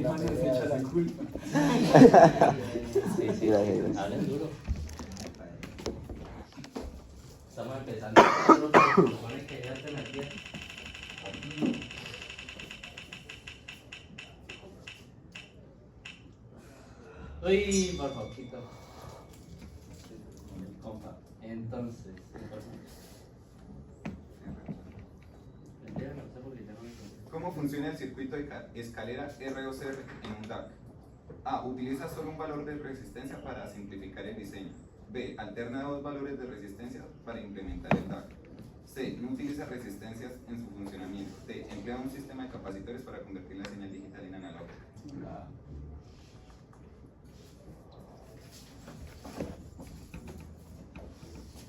man nos echa la culpa. Sí, hablen duro. Estamos empezando. Supone que ya se metía. Uy, por poquito. Compa. Entonces. ¿Cómo funciona el circuito de escalera ROCR en un DAC? A. Utiliza solo un valor de resistencia para simplificar el diseño. B. Alterna dos valores de resistencia para implementar el DAC. C. No utiliza resistencias en su funcionamiento. D. Emplea un sistema de capacitores para convertir la señal digital en analógica.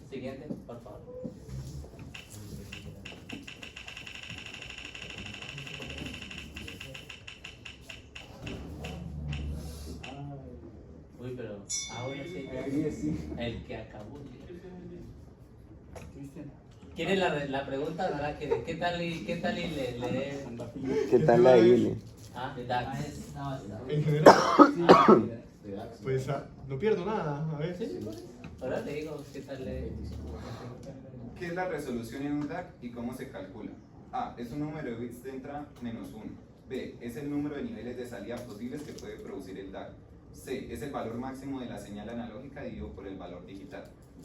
Siguiente, por favor. Uy, pero ahora sí. El que acabó. ¿Quiere la pregunta? ¿Verdad? ¿Qué tal y le ¿Qué tal la INE? Ah, DAX. En general, pues no pierdo nada, a ver. Ahora le digo, ¿qué tal le? ¿Qué es la resolución en un DAC y cómo se calcula? A. Es un número de bits de entrada menos 1. B. Es el número de niveles de salida posibles que puede producir el DAC. C. Es el valor máximo de la señal analógica dividido por el valor digital.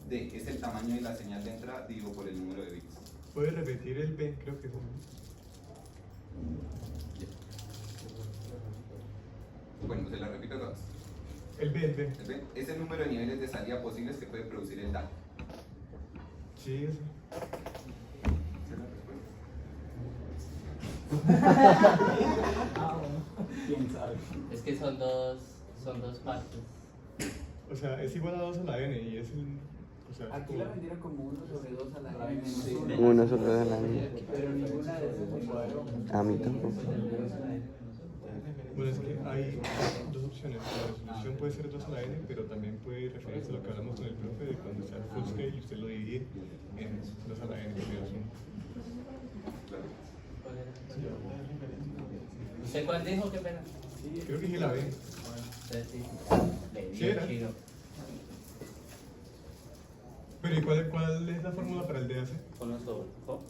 D. Es el tamaño de la señal de entrada dividido por el número de bits. ¿Puedes repetir el B? Creo que es Bueno, se la repito todas. el B. El B es el número de niveles de salida posibles que puede producir el DAC. Sí, eso. ¿Quién sabe? Es que son dos partes. O sea, es igual a 2 a la N y es el... O sea, Aquí la vendieron como 1 sobre 2 a la N menos Sí. 1. Uno sobre dos a la INE. Pero ninguna de esas me cuadró. A mí tampoco. bueno, es que hay dos opciones. La resolución puede ser 2 a la N, pero también puede referirse a lo que hablamos con el profe de cuando sea full scale y usted lo divide en 2 a la N menos 1. ¿Usted cuál dijo? ¿Qué pena? Creo que dije la B. Sí. Le Sí, di era. el chino. Pero ¿y cuál es la fórmula para el DAC? Uno sobre. ¿Cómo?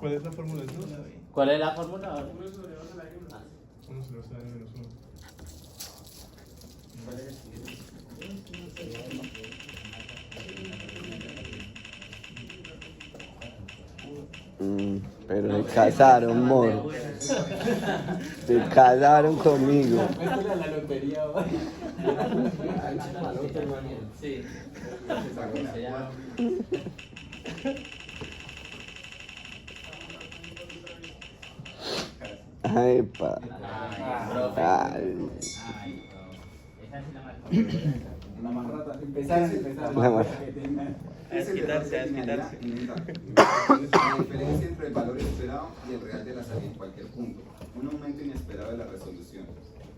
¿Cuál es la fórmula del 2? ¿Cuál es la fórmula? 1 sobre 2 a la N menos 1. ¿Cuál es el siguiente? Pero se casaron, mor. Se casaron conmigo. Métele a la lotería, ¿vale? Sí. Se llama. Ay, pa. Profe. Ay. Esa sí la marcó. La más rata. Empezar. La más- Es quitarse. La diferencia entre el valor esperado y el real de la salida en cualquier punto. Un aumento inesperado de la resolución.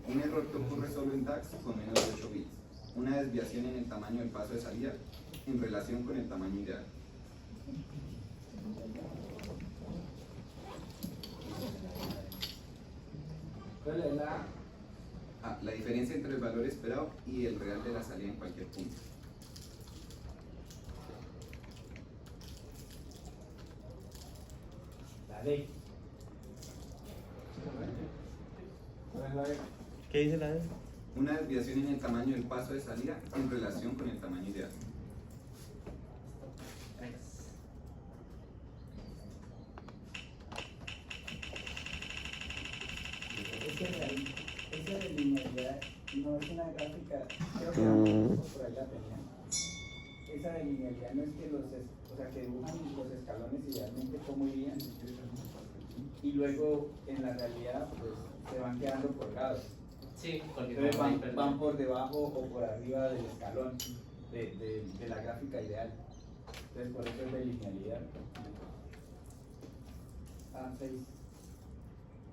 Un error que ocurre solo en DAX con menos de 8 bits. Una desviación en el tamaño del paso de salida en relación con el tamaño ideal. ¿Cuál es la? La diferencia entre el valor esperado y el real de la salida en cualquier punto. La D. ¿Cuál es la D? ¿Qué dice la D? Una desviación en el tamaño del paso de salida en relación con el tamaño ideal. Esa de linealidad no es una gráfica, creo que por ahí la tenía. Esa de linealidad no es que que dibujan los escalones idealmente cómo irían y luego en la realidad pues se van quedando colgados. Sí, porque Entonces van por debajo o por arriba del escalón de la gráfica ideal. Entonces por eso es de linealidad. Ah, 6.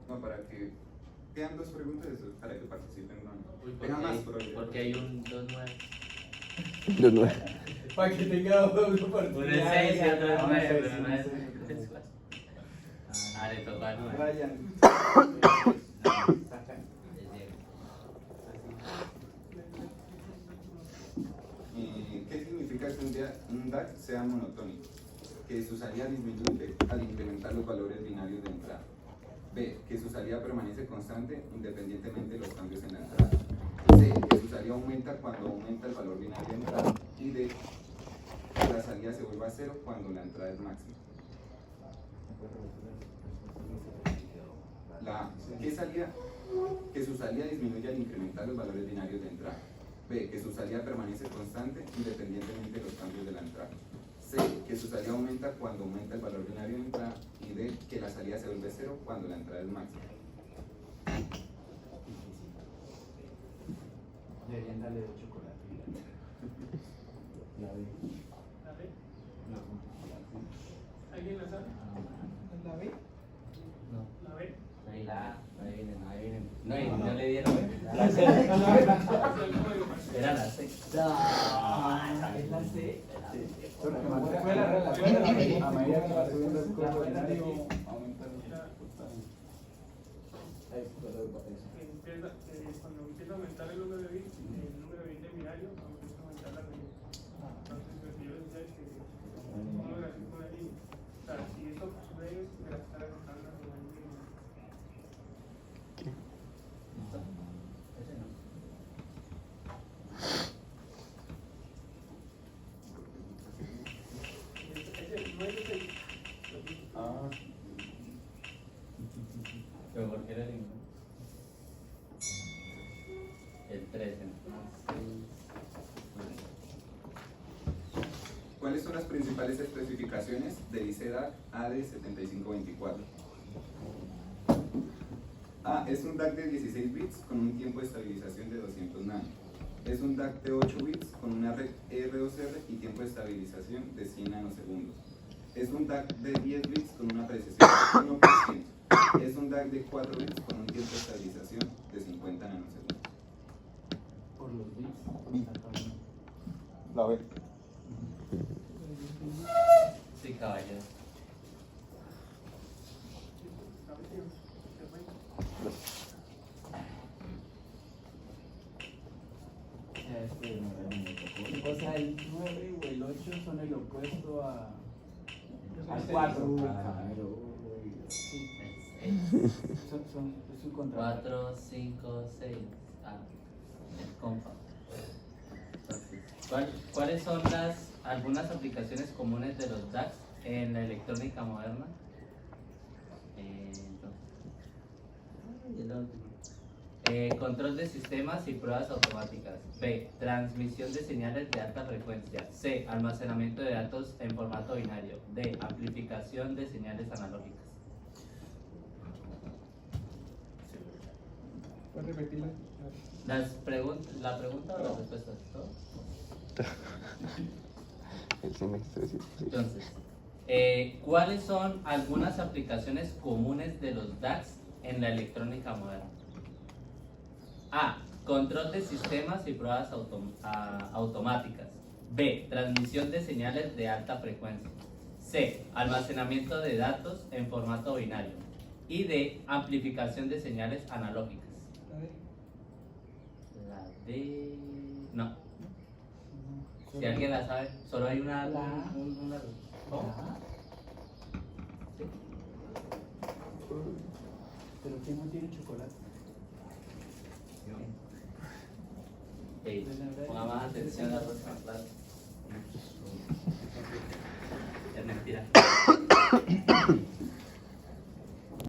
No, para que quedan dos preguntas para que participen. Uy, Tengan más probabilidad. porque hay un 2-9. Los nueve. Para que tenga doble oportunidad. Uno es 6 y otro es 9, seis, pero no sí, es. sí. Ah, le tocó al 9. Ryan. sean monotónicos, que su salida disminuye al incrementar los valores binarios de entrada. B, que su salida permanece constante independientemente de los cambios en la entrada. C, que su salida aumenta cuando aumenta el valor binario de entrada. Y D, que la salida se vuelva a cero cuando la entrada es máxima. La A, que su salida disminuye al incrementar los valores binarios de entrada. B, que su salida permanece constante independientemente de los cambios de la entrada. C, que su salida aumenta cuando aumenta el valor binario de entrada. Y D, que la salida se vuelve cero cuando la entrada es máxima. Deberían darle de chocolate. La B. ¿La B? No. ¿Alguien la sabe? ¿La B? No. ¿La B? Ahí la A, ahí vienen. No, y no le dieron. La C. Era la C. ¿Es la C? Porque fue la relación a medida que va subiendo el curso binario, aumenta Cuando empieza a aumentar el número de bits de binario, empieza a aumentar la medida. Entonces, yo decía que una relación con la línea. O sea, si eso sube, me la está recortando la medida. Ese no. Ese no es el 6. Ah. ¿Pero por qué era el 1? El 3 entonces. ¿Cuáles son las principales especificaciones del ICDAC AD7524? A. Es un DAC de 16 bits con un tiempo de estabilización de 200 nanos. Es un DAC de 8 bits con una red R2R y tiempo de estabilización de 100 nanosegundos. Es un DAC de 10 bits con una precisión de 1%. Es un DAC de 4 bits con un tiempo de estabilización de 50 nanosegundos. Por los bits. La B. Sí, caballero. O sea, el 9 o el 8 son el opuesto al 4. Claro. Sí. Es su contrario. 4, 5, 6. Ah, es compa. Entonces, ¿cuáles son algunas aplicaciones comunes de los DACs en la electrónica moderna? Control de sistemas y pruebas automáticas. B. Transmisión de señales de alta frecuencia. C. Almacenamiento de datos en formato binario. D. Amplificación de señales analógicas. ¿Puedes repetirla? ¿La pregunta o la respuesta? ¿Todo? El semestre, sí. Entonces, ¿cuáles son algunas aplicaciones comunes de los DACs en la electrónica moderna? A. Control de sistemas y pruebas automáticas. B. Transmisión de señales de alta frecuencia. C. Almacenamiento de datos en formato binario. Y D. Amplificación de señales analógicas. La D. No. Si alguien la sabe, solo hay una. ¿Cómo? ¿Sí? ¿Pero quién no tiene chocolate? Ponga más atención a la próxima clase.